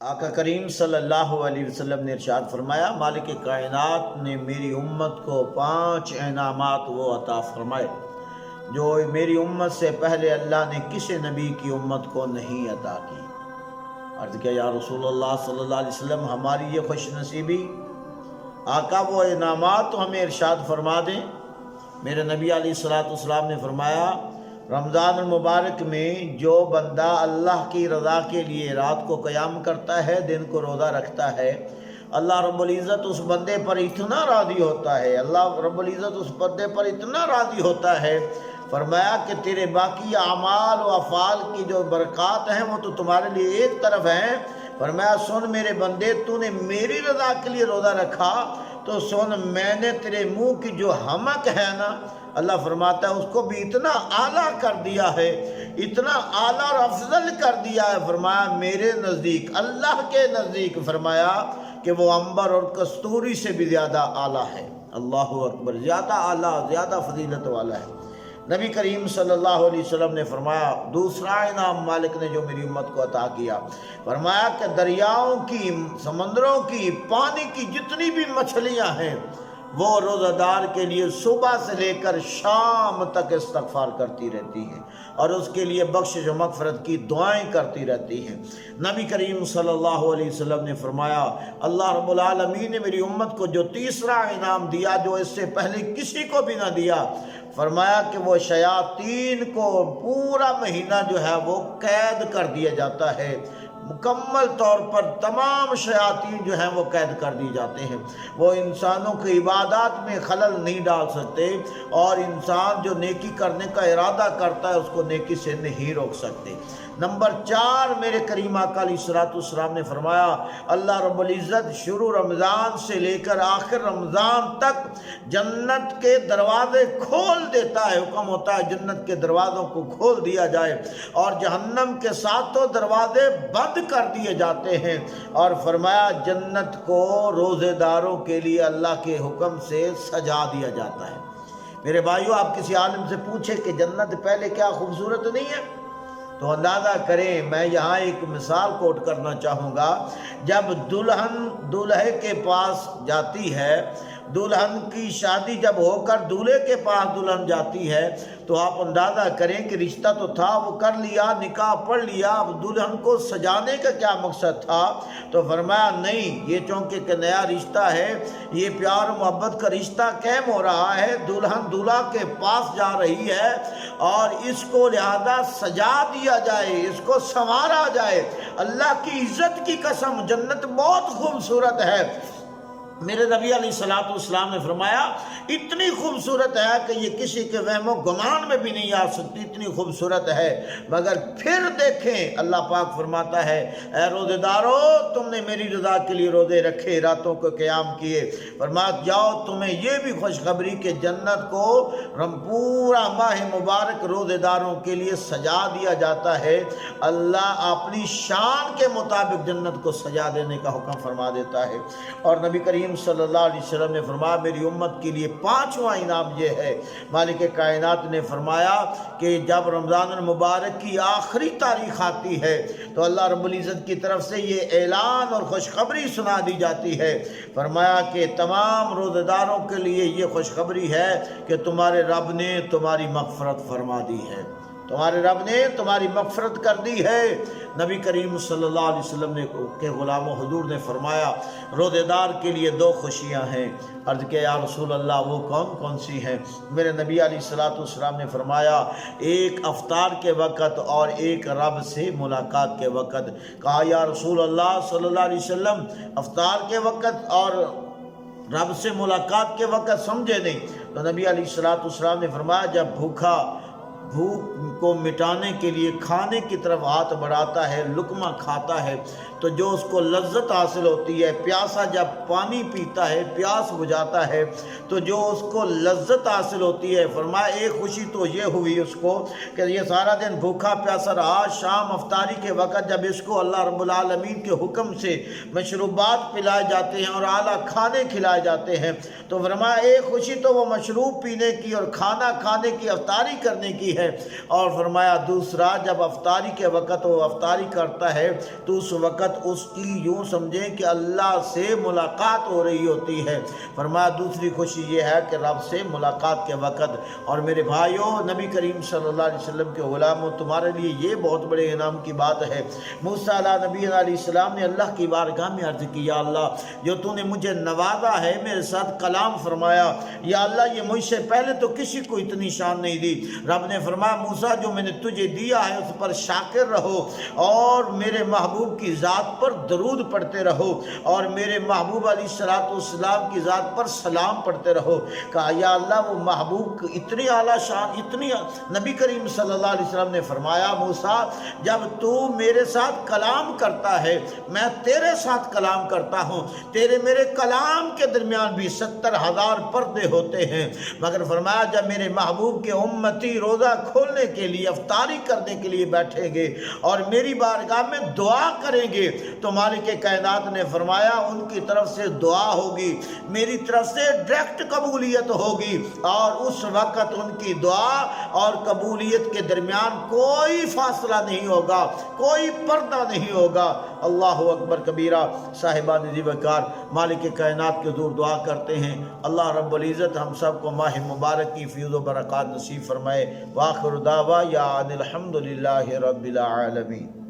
آقا کریم صلی اللہ علیہ وسلم نے ارشاد فرمایا، مالک کائنات نے میری امت کو 5 انعامات وہ عطا فرمائے جو میری امت سے پہلے اللہ نے کسی نبی کی امت کو نہیں عطا کی۔ عرض کیا یا رسول اللہ صلی اللہ علیہ وسلم، ہماری یہ خوش نصیبی، آقا وہ انعامات تو ہمیں ارشاد فرما دیں۔ میرے نبی علیہ السلام نے فرمایا، رمضان المبارک میں جو بندہ اللہ کی رضا کے لیے رات کو قیام کرتا ہے، دن کو روزہ رکھتا ہے، اللہ رب العزت اس بندے پر اتنا راضی ہوتا ہے، اللہ رب العزت اس بندے پر اتنا راضی ہوتا ہے، فرمایا کہ تیرے باقی اعمال و افعال کی جو برکات ہیں وہ تو تمہارے لیے ایک طرف ہیں۔ فرمایا سن میرے بندے، تو نے میری رضا کے لیے روزہ رکھا تو سن، میں نے تیرے منہ کی جو حمق ہے نا، اللہ فرماتا ہے اس کو بھی اتنا اعلیٰ کر دیا ہے، اتنا اعلیٰ اور افضل کر دیا ہے۔ فرمایا میرے نزدیک، اللہ کے نزدیک، فرمایا کہ وہ عنبر اور کستوری سے بھی زیادہ اعلیٰ ہے۔ اللہ اکبر، زیادہ اعلیٰ، زیادہ فضیلت والا ہے۔ نبی کریم صلی اللہ علیہ وسلم نے فرمایا، دوسرا انعام مالک نے جو میری امت کو عطا کیا، فرمایا کہ دریاؤں کی، سمندروں کی، پانی کی جتنی بھی مچھلیاں ہیں وہ روزہ دار کے لیے صبح سے لے کر شام تک استغفار کرتی رہتی ہیں اور اس کے لیے بخشش و مغفرت کی دعائیں کرتی رہتی ہیں۔ نبی کریم صلی اللہ علیہ وسلم نے فرمایا، اللہ رب العالمین نے میری امت کو جو تیسرا انعام دیا جو اس سے پہلے کسی کو بھی نہ دیا، فرمایا کہ وہ شیاطین کو پورا مہینہ جو ہے وہ قید کر دیا جاتا ہے، مکمل طور پر تمام شیاطین جو ہیں وہ قید کر دی جاتے ہیں، وہ انسانوں کی عبادات میں خلل نہیں ڈال سکتے، اور انسان جو نیکی کرنے کا ارادہ کرتا ہے اس کو نیکی سے نہیں روک سکتے۔ نمبر 4، میرے کریم آقا علیہ السلام نے فرمایا، اللہ رب العزت شروع رمضان سے لے کر آخر رمضان تک جنت کے دروازے کھول دیتا ہے، حکم ہوتا ہے جنت کے دروازوں کو کھول دیا جائے اور جہنم کے 7 دروازے بند کر دیے جاتے ہیں، اور فرمایا جنت کو روزے داروں کے لیے اللہ کے حکم سے سجا دیا جاتا ہے۔ میرے بھائیو، آپ کسی عالم سے پوچھیں کہ جنت پہلے کیا خوبصورت نہیں ہے تو اندازہ کریں۔ میں یہاں ایک مثال کوٹ کرنا چاہوں گا، جب دلہن دولہے کے پاس جاتی ہے، دلہن کی شادی جب ہو کر دولہے کے پاس دلہن جاتی ہے تو آپ اندازہ کریں کہ رشتہ تو تھا، وہ کر لیا، نکاح پڑھ لیا، اب دلہن کو سجانے کا کیا مقصد تھا؟ تو فرمایا نہیں، یہ چونکہ کہ نیا رشتہ ہے، یہ پیار محبت کا رشتہ قائم ہو رہا ہے، دلہن دولہا کے پاس جا رہی ہے اور اس کو لہذا سجا دیا جائے، اس کو سنوارا جائے۔ اللہ کی عزت کی قسم، جنت بہت خوبصورت ہے۔ میرے نبی علیہ السلام نے فرمایا اتنی خوبصورت ہے کہ یہ کسی کے وہم و گمان میں بھی نہیں آ سکتی، اتنی خوبصورت ہے۔ مگر پھر دیکھیں، اللہ پاک فرماتا ہے، اے روزے دارو، تم نے میری رضا کے لیے روزے رکھے، راتوں کو قیام کیے، فرمایا جاؤ تمہیں یہ بھی خوشخبری کہ جنت کو پورا ماہ مبارک روزے داروں کے لیے سجا دیا جاتا ہے۔ اللہ اپنی شان کے مطابق جنت کو سجا دینے کا حکم فرما دیتا ہے۔ اور نبی کریم صلی اللہ علیہ وسلم نے فرمایا میری امت کے لیے 5واں انعام یہ ہے، مالک کائنات نے فرمایا کہ جب رمضان المبارک کی آخری تاریخ آتی ہے تو اللہ رب العزت کی طرف سے یہ اعلان اور خوشخبری سنا دی جاتی ہے، فرمایا کہ تمام روزہ داروں کے لیے یہ خوشخبری ہے کہ تمہارے رب نے تمہاری مغفرت فرما دی ہے، تمہارے رب نے تمہاری مغفرت کر دی ہے۔ نبی کریم صلی اللہ علیہ وسلم کے غلام و حضور نے فرمایا روزے دار کے لیے 2 خوشیاں ہیں۔ عرض کیا یا رسول اللہ وہ کون کون سی ہیں؟ میرے نبی علیہ السلام نے فرمایا ایک افطار کے وقت اور ایک رب سے ملاقات کے وقت۔ کہا یا رسول اللہ صلی اللہ علیہ وسلم افطار کے وقت اور رب سے ملاقات کے وقت سمجھے نہیں؟ تو نبی علیہ السلام نے فرمایا جب بھوک کو مٹانے کے لیے کھانے کی طرف ہاتھ بڑھاتا ہے، لقمہ کھاتا ہے تو جو اس کو لذت حاصل ہوتی ہے، پیاسا جب پانی پیتا ہے، پیاس بجھاتا ہے تو جو اس کو لذت حاصل ہوتی ہے، فرمایا ایک خوشی تو یہ ہوئی اس کو کہ یہ سارا دن بھوکا پیاسا رہا، شام افطاری کے وقت جب اس کو اللہ رب العالمین کے حکم سے مشروبات پلائے جاتے ہیں اور اعلیٰ کھانے کھلائے جاتے ہیں تو فرمایا ایک خوشی تو وہ مشروب پینے کی اور کھانا کھانے کی، افطاری کرنے کی ہے۔ اور فرمایا دوسرا، جب افطاری کے وقت وہ افطاری کرتا ہے تو اس وقت اس کی یوں سمجھیں کہ اللہ سے ملاقات ہو رہی ہوتی ہے۔ فرمایا دوسری خوشی یہ ہے کہ رب سے ملاقات کے وقت۔ اور میرے بھائیوں، نبی کریم صلی اللہ علیہ وسلم کے غلاموں، تمہارے لیے یہ بہت بڑے انعام کی بات ہے۔ موسیٰ نبی علیہ السلام نے اللہ کی بارگاہ میں عرض کی، یا اللہ جو تو نے مجھے نوازا ہے، میرے ساتھ کلام فرمایا، یا اللہ یہ مجھ سے پہلے تو کسی کو اتنی شان نہیں دی۔ رب نے فرمایا موسیٰ جو میں نے تجھے دیا ہے اس پر شاکر رہو اور میرے محبوب کی ذات پر درود پڑھتے رہو اور میرے محبوب علیہ السلام کی ذات پر سلام پڑھتے رہو۔ کہا یا اللہ وہ محبوب اتنی اعلیٰ شان، اتنی نبی کریم صلی اللہ علیہ وسلم نے فرمایا موسیٰ جب تو میرے ساتھ کلام کرتا ہے میں تیرے ساتھ کلام کرتا ہوں، تیرے میرے کلام کے درمیان بھی 70,000 پردے ہوتے ہیں، مگر فرمایا جب میرے محبوب کے امتی روزہ کھولنے کے لیے افطاری کرنے کے لیے بیٹھیں گے اور میری بارگاہ میں دعا کریں گے تو مالک کائنات نے فرمایا ان کی طرف سے دعا ہوگی، میری طرف سے ڈائریکٹ قبولیت ہوگی، اور اس وقت ان کی دعا اور قبولیت کے درمیان کوئی فاصلہ نہیں ہوگا، کوئی پردہ نہیں ہوگا۔ اللہ اکبر کبیرہ۔ صاحبان ذی وقار مالک کائنات کے حضور دعا کرتے ہیں اللہ رب العزت ہم سب کو ماہ مبارک کی فیض و برکات نصیب فرمائے۔ وآخر دعویٰ یا ان الحمد للہ رب العالمین۔